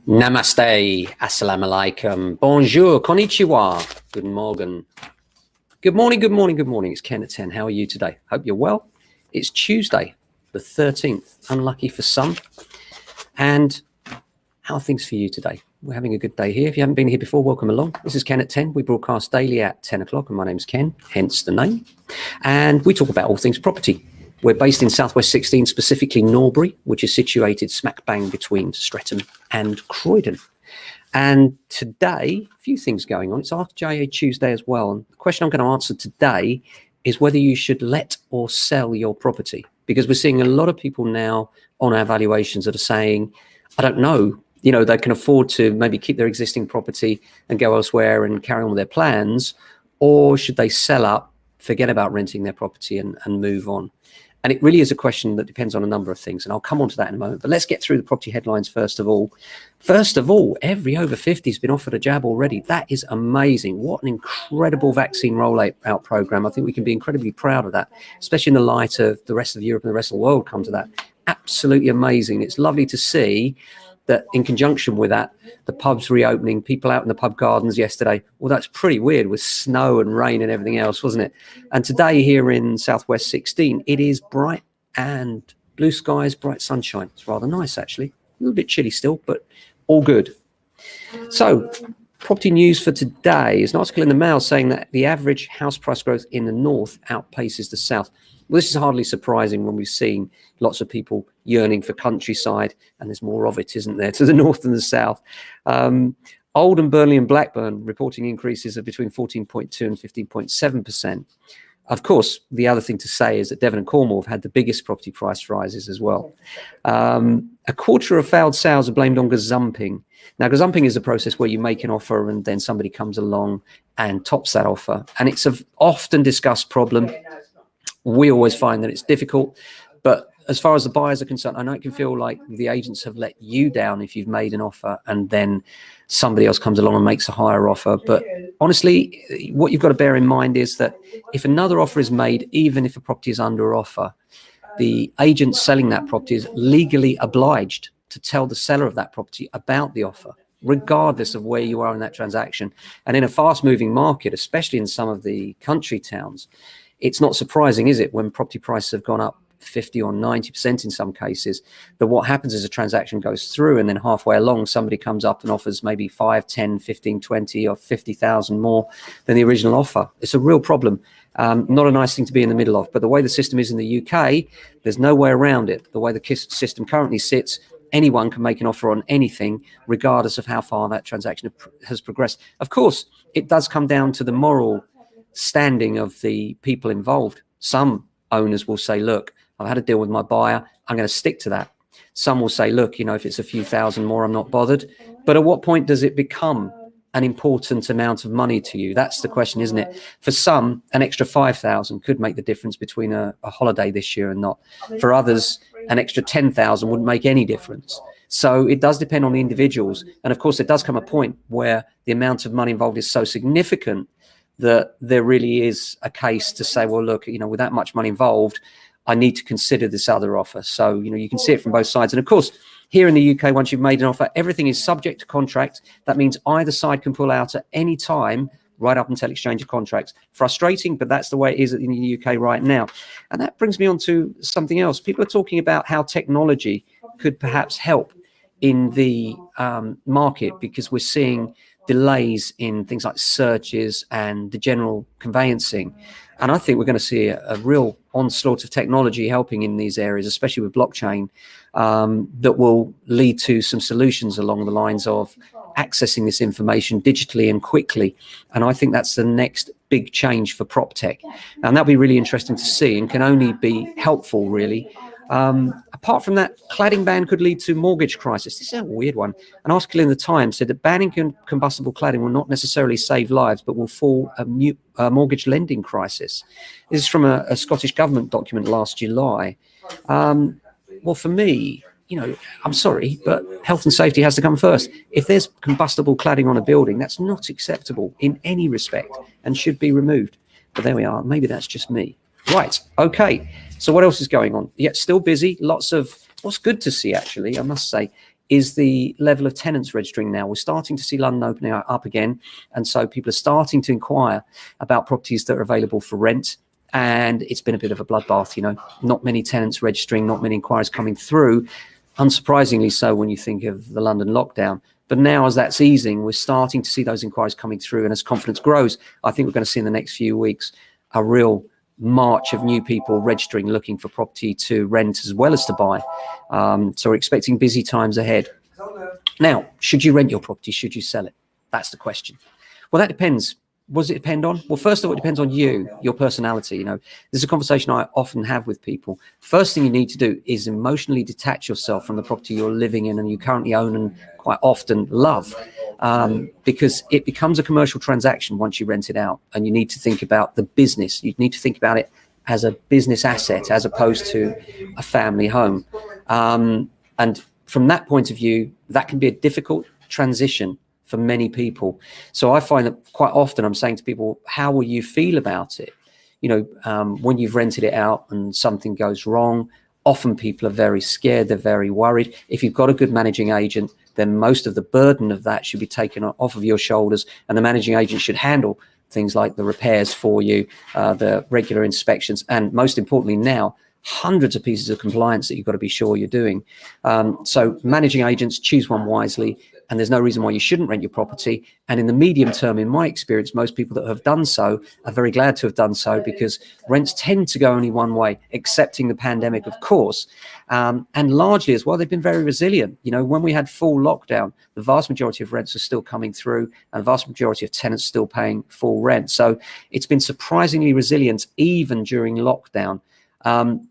Namaste, assalamu alaikum, bonjour, konnichiwa, good morning. Good morning, good morning, good morning. It's Ken at 10. How are you today? Hope you're well. It's Tuesday, the 13th, unlucky for some. And how are things for you today? We're having a good day here. If you haven't been here before, welcome along. This is Ken at 10. We broadcast daily at 10 o'clock, and my name's Ken, hence the name. And we talk about all things property. We're based in Southwest 16, specifically Norbury, which is situated smack bang between Streatham and Croydon. And today, a few things going on. It's RJA Tuesday as well. And the question I'm going to answer today is whether you should let or sell your property. Because we're seeing a lot of people now on our valuations that are saying, I don't know, they can afford to maybe keep their existing property and go elsewhere and carry on with their plans, or should they sell up, forget about renting their property and move on? And it really is a question that depends on a number of things. And I'll come on to that in a moment. But let's get through the property headlines first of all. First of all, every over 50 has been offered a jab already. That is amazing. What an incredible vaccine rollout program. I think we can be incredibly proud of that, especially in the light of the rest of Europe and the rest of the world come to that. Absolutely amazing. It's lovely to see that in conjunction with that, the pubs reopening, people out in the pub gardens yesterday. Well, that's pretty weird with snow and rain and everything else, wasn't it? And today here in Southwest 16, it is bright and blue skies, bright sunshine. It's rather nice, actually. A little bit chilly still, but all good. So property news for today is an article in the Mail saying that the average house price growth in the north outpaces the south. Well, this is hardly surprising when we've seen lots of people yearning for countryside, and there's more of it, isn't there, to the north and the south. Oldham, Burnley and Blackburn reporting increases of between 14.2 and 15.7%. Of course, the other thing to say is that Devon and Cornwall have had the biggest property price rises as well. A quarter of failed sales are blamed on gazumping. Now, gazumping is a process where you make an offer and then somebody comes along and tops that offer. And it's an often discussed problem. We always find that it's difficult, but as far as the buyers are concerned, I know it can feel like the agents have let you down if you've made an offer and then somebody else comes along and makes a higher offer. But honestly, what you've got to bear in mind is that if another offer is made, even if a property is under offer, the agent selling that property is legally obliged to tell the seller of that property about the offer, regardless of where you are in that transaction. And in a fast-moving market, especially in some of the country towns, it's not surprising, is it, when property prices have gone up 50 or 90% in some cases, that what happens is a transaction goes through and then halfway along somebody comes up and offers maybe 5, 10, 15, 20 or 50,000 more than the original offer. It's a real problem. Not a nice thing to be in the middle of, but the way the system is in the UK, there's no way around it. The way the system currently sits, anyone can make an offer on anything, regardless of how far that transaction has progressed. Of course, it does come down to the moral standing of the people involved. Some owners will say, look, I've had a deal with my buyer, I'm going to stick to that. Some will say, look, if it's a few thousand more, I'm not bothered. But at what point does it become an important amount of money to you? That's the question, isn't it? For some, an extra 5,000 could make the difference between a holiday this year and not. For others, an extra 10,000 wouldn't make any difference. So it does depend on the individuals. And of course, there does come a point where the amount of money involved is so significant that there really is a case to say, well, look, with that much money involved, I need to consider this other offer. So, you can see it from both sides. And of course, here in the UK, once you've made an offer, everything is subject to contract. That means either side can pull out at any time, right up until exchange of contracts. Frustrating, but that's the way it is in the UK right now. And that brings me on to something else. People are talking about how technology could perhaps help in the market, because we're seeing delays in things like searches and the general conveyancing. And I think we're going to see a real onslaught of technology helping in these areas, especially with blockchain, that will lead to some solutions along the lines of accessing this information digitally and quickly. And I think that's the next big change for prop tech. And that'll be really interesting to see and can only be helpful, really. Apart from that, cladding ban could lead to mortgage crisis. This is a weird one. An article in the Times said that banning combustible cladding will not necessarily save lives, but will fall a mortgage lending crisis. This is from a Scottish government document last July. Well, for me, I'm sorry, but health and safety has to come first. If there's combustible cladding on a building, that's not acceptable in any respect and should be removed. But there we are. Maybe that's just me. Right. Okay. So what else is going on? Yeah, still busy. Lots of what's good to see, actually, I must say, is the level of tenants registering now. We're starting to see London opening up again. And so people are starting to inquire about properties that are available for rent. And it's been a bit of a bloodbath, not many tenants registering, not many inquiries coming through. Unsurprisingly so when you think of the London lockdown. But now as that's easing, we're starting to see those inquiries coming through. And as confidence grows, I think we're going to see in the next few weeks a real march of new people registering, looking for property to rent as well as to buy. So we're expecting busy times ahead. Now, should you rent your property? Should you sell it? That's the question. Well, that depends. What does it depend on? Well, first of all, it depends on you, your personality. This is a conversation I often have with people. First thing you need to do is emotionally detach yourself from the property you're living in and you currently own and quite often love, because it becomes a commercial transaction once you rent it out, and you need to think about the business. You need to think about it as a business asset as opposed to a family home. And from that point of view, that can be a difficult transition for many people. So I find that quite often I'm saying to people, how will you feel about it? When you've rented it out and something goes wrong, often people are very scared, they're very worried. If you've got a good managing agent, then most of the burden of that should be taken off of your shoulders, and the managing agent should handle things like the repairs for you, the regular inspections, and most importantly now, hundreds of pieces of compliance that you've got to be sure you're doing. So managing agents, choose one wisely, and there's no reason why you shouldn't rent your property. And in the medium term, in my experience, most people that have done so are very glad to have done so, because rents tend to go only one way, excepting the pandemic, of course. And largely as well, they've been very resilient. When we had full lockdown, the vast majority of rents are still coming through, and the vast majority of tenants still paying full rent. So it's been surprisingly resilient even during lockdown.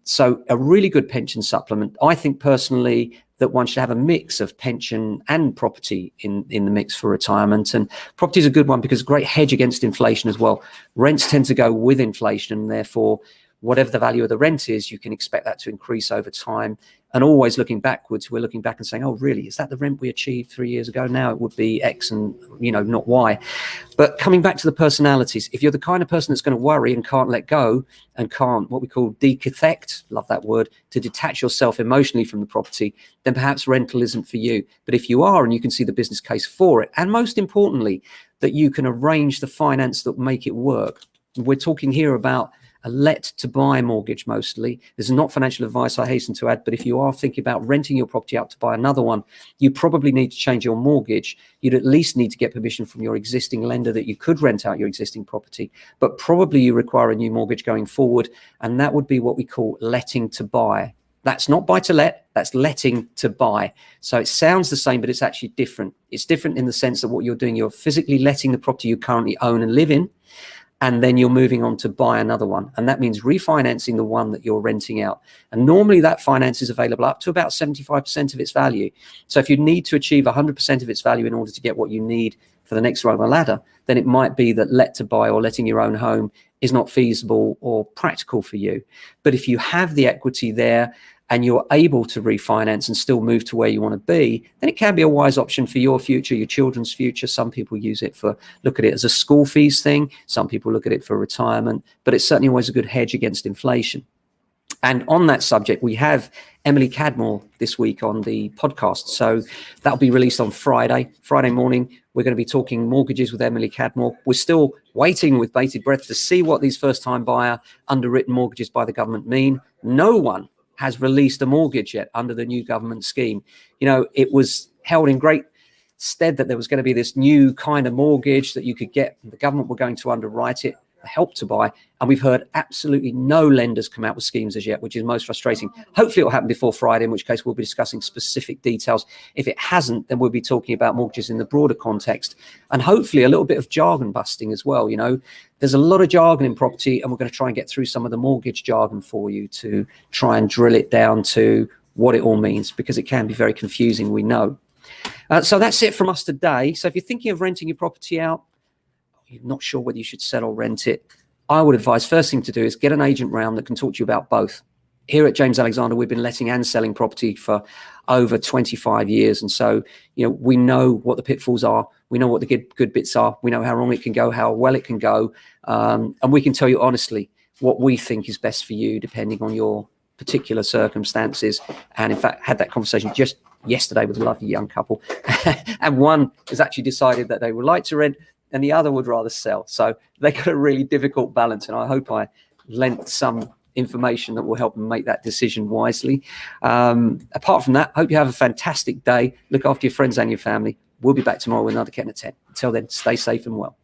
So a really good pension supplement. I think personally that one should have a mix of pension and property in the mix for retirement. And property is a good one because it's a great hedge against inflation as well. Rents tend to go with inflation, and therefore whatever the value of the rent is, you can expect that to increase over time. And always looking backwards, we're looking back and saying, oh, really, is that the rent we achieved 3 years ago? Now it would be X and, not Y. But coming back to the personalities, if you're the kind of person that's going to worry and can't let go and can't, what we call decathect, love that word, to detach yourself emotionally from the property, then perhaps rental isn't for you. But if you are, and you can see the business case for it, and most importantly, that you can arrange the finance that will make it work. We're talking here about a let to buy mortgage mostly. This is not financial advice, I hasten to add, but if you are thinking about renting your property out to buy another one, you probably need to change your mortgage. You'd at least need to get permission from your existing lender that you could rent out your existing property, but probably you require a new mortgage going forward, and that would be what we call letting to buy. That's not buy to let, that's letting to buy. So it sounds the same, but it's actually different. It's different in the sense that what you're doing, you're physically letting the property you currently own and live in, and then you're moving on to buy another one. And that means refinancing the one that you're renting out. And normally that finance is available up to about 75% of its value. So if you need to achieve 100% of its value in order to get what you need for the next rung of the ladder, then it might be that let to buy or letting your own home is not feasible or practical for you. But if you have the equity there and you're able to refinance and still move to where you want to be, then it can be a wise option for your future, your children's future. Some people use it look at it as a school fees thing. Some people look at it for retirement, but it's certainly always a good hedge against inflation. And on that subject, we have Emily Cadmore this week on the podcast. So that'll be released on Friday morning. We're going to be talking mortgages with Emily Cadmore. We're still waiting with bated breath to see what these first-time buyer underwritten mortgages by the government mean. No one has released a mortgage yet under the new government scheme. It was held in great stead that there was going to be this new kind of mortgage that you could get. The government were going to underwrite it, Help to Buy, and we've heard absolutely no lenders come out with schemes as yet, which is most frustrating. Hopefully it will happen before Friday, in which case we'll be discussing specific details. If it hasn't, then we'll be talking about mortgages in the broader context, and hopefully a little bit of jargon busting as well. There's a lot of jargon in property, and we're going to try and get through some of the mortgage jargon for you to try and drill it down to what it all means, because it can be very confusing, we know. So that's it from us today. So if you're thinking of renting your property out, you're not sure whether you should sell or rent it, I would advise first thing to do is get an agent round that can talk to you about both. Here at James Alexander, we've been letting and selling property for over 25 years. And so, we know what the pitfalls are. We know what the good bits are. We know how wrong it can go, how well it can go. And we can tell you honestly what we think is best for you, depending on your particular circumstances. And in fact, had that conversation just yesterday with a lovely young couple. And one has actually decided that they would like to rent and the other would rather sell. So they got a really difficult balance. And I hope I lent some information that will help them make that decision wisely. Apart from that, hope you have a fantastic day. Look after your friends and your family. We'll be back tomorrow with another Ken at 10. Until then, stay safe and well.